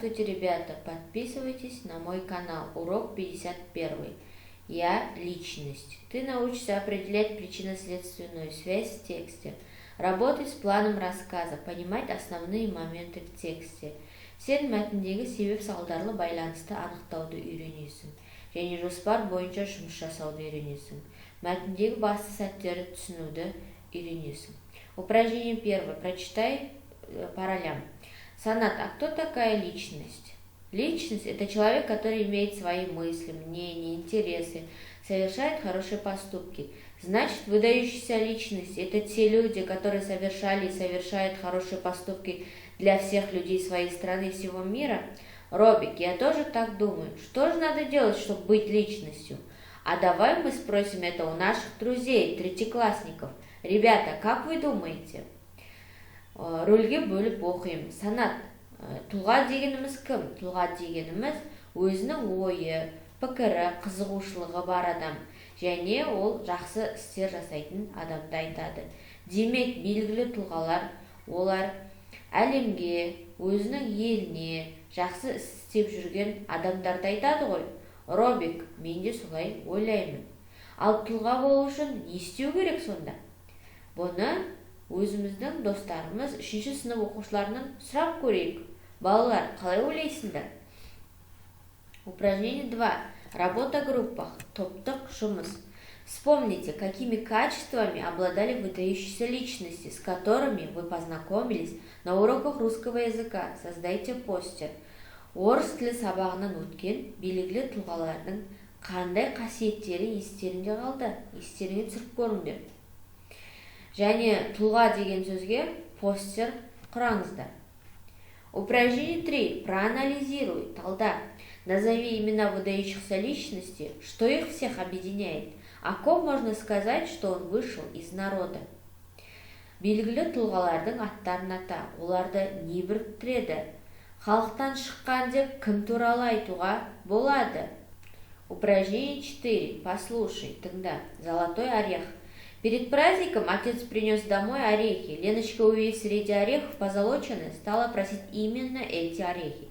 Здравствуйте, ребята! Подписывайтесь на мой канал. Урок 51. Я – личность. Ты научишься определять причинно-следственную связь в тексте, работать с планом рассказа, понимать основные моменты в тексте. Сен мәтіндегі себеп-салдарлы байланысты анықтауды үйренесің. Және жоспар бойынша жұмыс жасауды үйренесің. Мәтіндегі басты сәттерді түсінуді үйренесің. Упражнение первое. Прочитай по ролям. Санат. А кто такая личность? Личность – это человек, который имеет свои мысли, мнения, интересы, совершает хорошие поступки. Значит, выдающиеся личности – это те люди, которые совершали и совершают хорошие поступки для всех людей своей страны и всего мира. Робик, я тоже так думаю. Что же надо делать, чтобы быть личностью? А давай мы спросим это у наших друзей, третьеклассников. Ребята, как вы думаете? Рөлге бөліп оқимыз. Санат. Тұлға дегеніміз кім? Тұлға дегеніміз өзінің ойы, пікірі, қызығушылығы бар адам. Және ол жақсы істер жасайтын адамды айтады. Демек, белгілі тұлғалар, олар әлемге, өзінің еліне жақсы істеп жүрген адамдарды айтады ғой. Робик, мен де солай ойлаймын. Ал тұлға болу үшін не істеу керек сонда? Бұны өзіміздің достарымыз, 3-ші сынып оқушыларынан сұрап көрейік. Балалар, қалай ойлайсыңдар? Упражнение 2. Работа в группах. Топтық жұмыс. Вспомните, какими качествами обладали выдающиеся личности, с которыми вы познакомились на уроках русского языка. Создайте постер. Орыс тілі сабағынан өткен белгілі тұлғалардың қандай қасиеттері естеріңде қалды? Естеріңе түсіріп көріңдер. Және тұлға деген сөзге постер құраңыздар. Упражнение 3. Проанализируй. Талда. Назови имена выдающихся личностей, что их всех объединяет. О ком можно сказать, что он вышел из народа? Белгілі тұлғалардың аттарын ата, оларды не біріктіреді? Халықтан шыққан деп кім туралы айтуға болады? Упражнение 4. Послушай. Тыңда. Золотой орех. Перед праздником отец принес домой орехи. Леночка, увидев среди орехов позолоченные, стала просить именно эти орехи.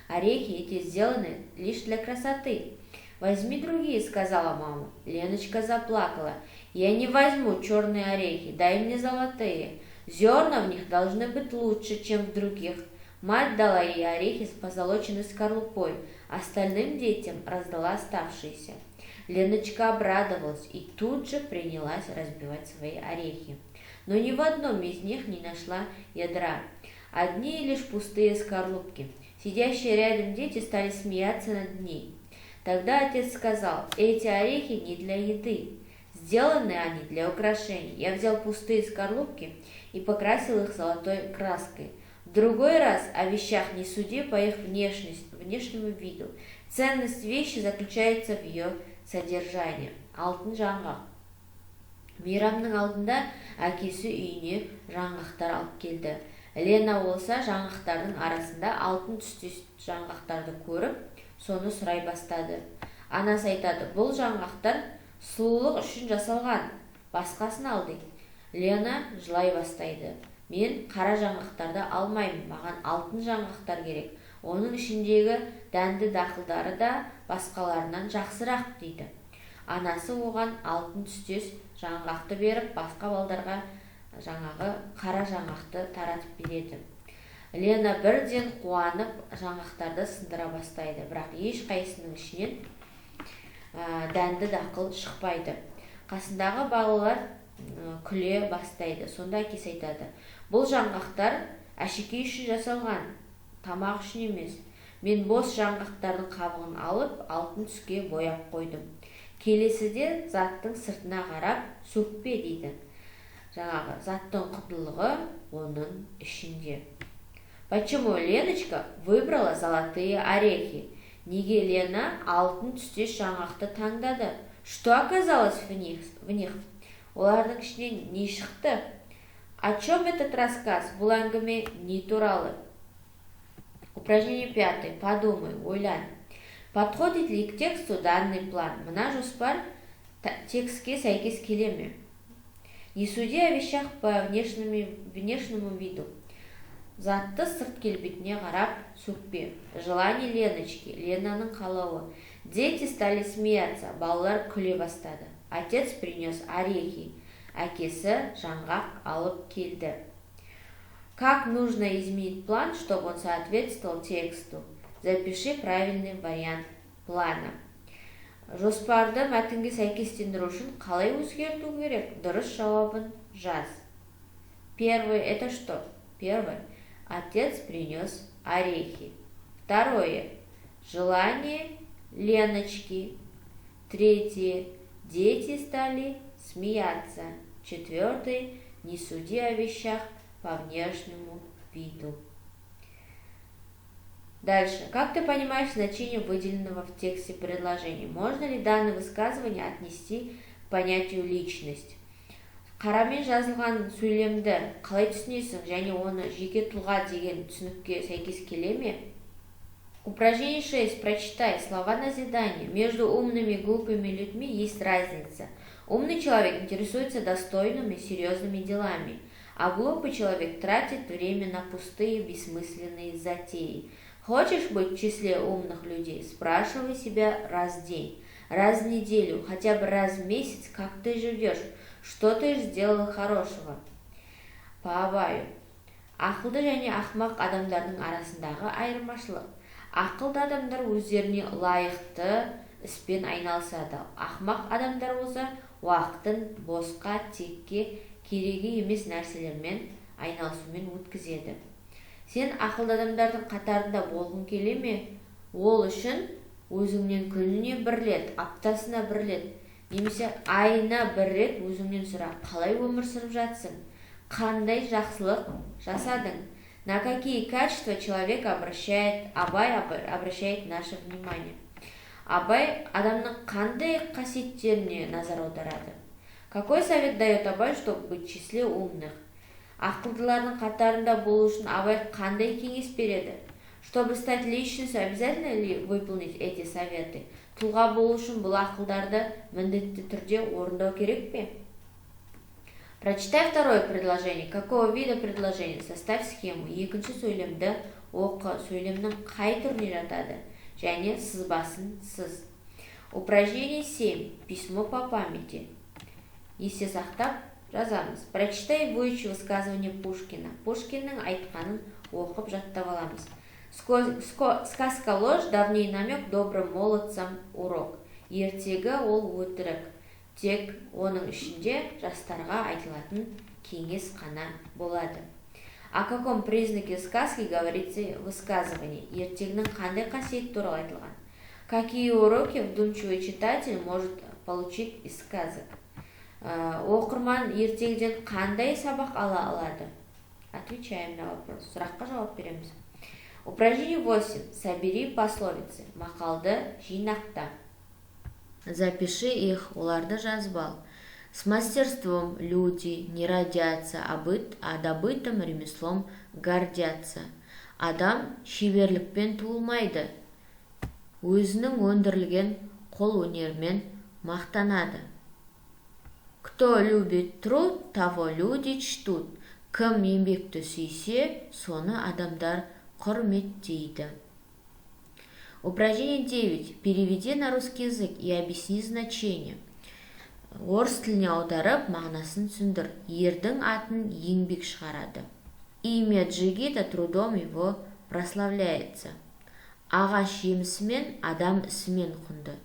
Орехи эти сделаны лишь для красоты. «Возьми другие», — сказала мама. Леночка заплакала. «Я не возьму черные орехи, дай мне золотые. Зерна в них должны быть лучше, чем в других». Мать дала ей орехи с позолоченной скорлупой, остальным детям раздала оставшиеся. Леночка обрадовалась и тут же принялась разбивать свои орехи. Но ни в одном из них не нашла ядра. Одни лишь пустые скорлупки. Сидящие рядом дети стали смеяться над ней. Тогда отец сказал: «Эти орехи не для еды. Сделаны они для украшений. Я взял пустые скорлупки и покрасил их золотой краской. В другой раз о вещах не суди по их внешнему виду. Ценность вещи заключается в ее содержании». Алтын жаңғақ. Мейрамның алдында әкесі үйіне жаңғақтар алып келді. Лена болса жаңғақтардың арасында алтын түстес жаңғақтарды көріп, соны сұрай бастады. Анасы айтады: «Бұл жаңғақтар сұлулық үшін жасалған, басқасын ал» дейді. Лена жылай бастайды. «Мен қара жаңғақтарды алмаймын, маған алтын жаңғақтар керек. Оның ішіндегі дәнді дақылдары да басқаларынан жақсырақ» дейді. Анасы оған алтын түстес жаңғақты беріп, басқа балдарға жаңағы қара жаңғақты таратып береді. Лена бірден қуанып жаңғақтарды сындыра бастайды, бірақ ешқайсының ішінен дәнді дақыл шықпайды. Қасындағы балалар күле бастайды. Сонда әкесі айтады: «Бұл жаңғақтар әшекей үшін жасалған, тамақ үшін емес. Мен бос жаңғақтардың қабығын алып, алтын түске бояп қойдым. Келесіде заттың сыртына қарап сөкпе» дейді. Жаңағы заттың құндылығы оның ішінде. Почему Леночка выбрала золотые орехи? Неге Лена алтын түстес жаңғақты таңдады? Что оказалось в них? Олардың ішінен не шықты? О чем этот рассказ? Бұл әңгіме не туралы? Упражнение 5. Подумай, ойлан. Подходит ли к тексту данный план? Мына жоспар текстке сәйкес келе ме? Не суди о вещах по внешнему виду. затты сырт келбетіне қарап сөкпе. Желание Леночки, Ленаның қалауы. Дети стали смеяться, балалар күле бастады. Отец принес орехи, әкесі жаңғақ алып келді. Как нужно изменить план, чтобы он соответствовал тексту? Запиши правильный вариант плана. Жоспарды мәтінге сәйкестендіру үшін қалай өзгерту керек? Дұрыс жауабын жаз. Первое – это что? Первое – отец принес орехи. Второе – желание Леночки. Третье – дети стали смеяться. Четвертое – не суди о вещах по внешнему виду. Дальше. Как ты понимаешь значение выделенного в тексте предложения? Можно ли данное высказывание отнести к понятию личность? Қарамен жазылған сөйлемді қалай түсінесің және оны жеке тұлға деген түсінікке сәйкес келе ме? Упражнение 6. Прочитай слова назидания. Между умными и глупыми людьми есть разница. Умный человек интересуется достойными и серьезными делами, а глупый человек тратит время на пустые бессмысленные затеи. Хочешь быть в числе умных людей? Спрашивай себя раз в день, раз в неделю, хотя бы раз в месяц, как ты живешь, что ты сделал хорошего. По Абаю. Ақылды және ақымақ адамдардың арасындағы айырмашылық. Ақылды адамдар өздеріне лайықты іспен айналысады. Ақымақ адамдар болса уақытын босқа, текке, керегі емес нәрселермен айналысумен өткізеді. Сен ақылды адамдардың қатарында болғың келе ме? Ол үшін өзіңнен күніне бір рет, аптасына бір рет, немесе айына бір рет өзіңнен сұра, қалай өмір сүріп жатсың? Қандай жақсылық жасадың? На какие качества человек Абай обращает наше внимание? Абай адамның қандай қасиеттеріне назар аударады? Какой совет дает Абай, чтобы быть в числе умных? Ақылдылардың қатарында болу үшін Абай қандай кеңес береді? Чтобы стать личностью, обязательно ли выполнить эти советы? Тұлға болу үшін бұл ақылдарды міндетті түрде орындау керек пе? Прочитай второе предложение. Какого вида предложение? Составь схему. Екінші сөйлемді оқы. Сөйлемнің қай түріне жатады? Және сызбасын сыз. Упражнение 7. Письмо по памяти. Есте сақтап жазамыз. Прочитай и выучи высказывание Пушкина. Пушкиннің айтқанын оқып жаттап аламыз. Сказка ложь, давний намек добрым молодцам урок. Ертегі ол өтірік. Тек оның ішінде жастарға айтылатын кеңес қана болады. О каком признаке сказки говорится высказывание? Ертегінің қандай қасиет туралы айтылған? Какие уроки вдумчивый читатель может получить из сказок? Оқырман ертегіден қандай сабақ ала алады? Отвечаем на вопрос. Сұраққа жауап береміз. Упражнение 8. Собери пословицы. Мақалды жинақта. Запиши их, оларды жазып ал. С мастерством люди не родятся, а добытым ремеслом гордятся. Адам шеберлікпен туылмайды, өзінің өндірілген қол өнермен мақтанады. Кто любит труд, того люди чтут. Кім еңбекті сүйсе, соны адамдар құрметтейді. Упражнение 9. Переведи на русский язык и объясни значение. Орыс тіліне аударып, мағынасын түсіндір. Ердің атын еңбек шығарады. Имя Джигита трудом его прославляется. Ағаш жемісімен, адам ісімен құнды.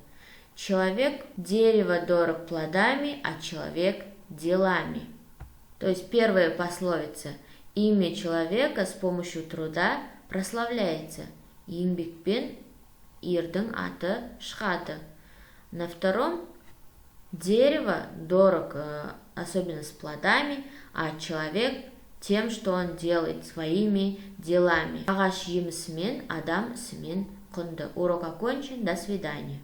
Человек дерево дорог плодами, а человек делами. То есть первая пословица. Имя человека с помощью труда прославляется. Еңбекпен ердің аты шығады. На втором дерево дорог, особенно с плодами, а человек тем, что он делает своими делами. Ағаш жемісімен, адам ісімен құнды. Урок окончен. До свидания.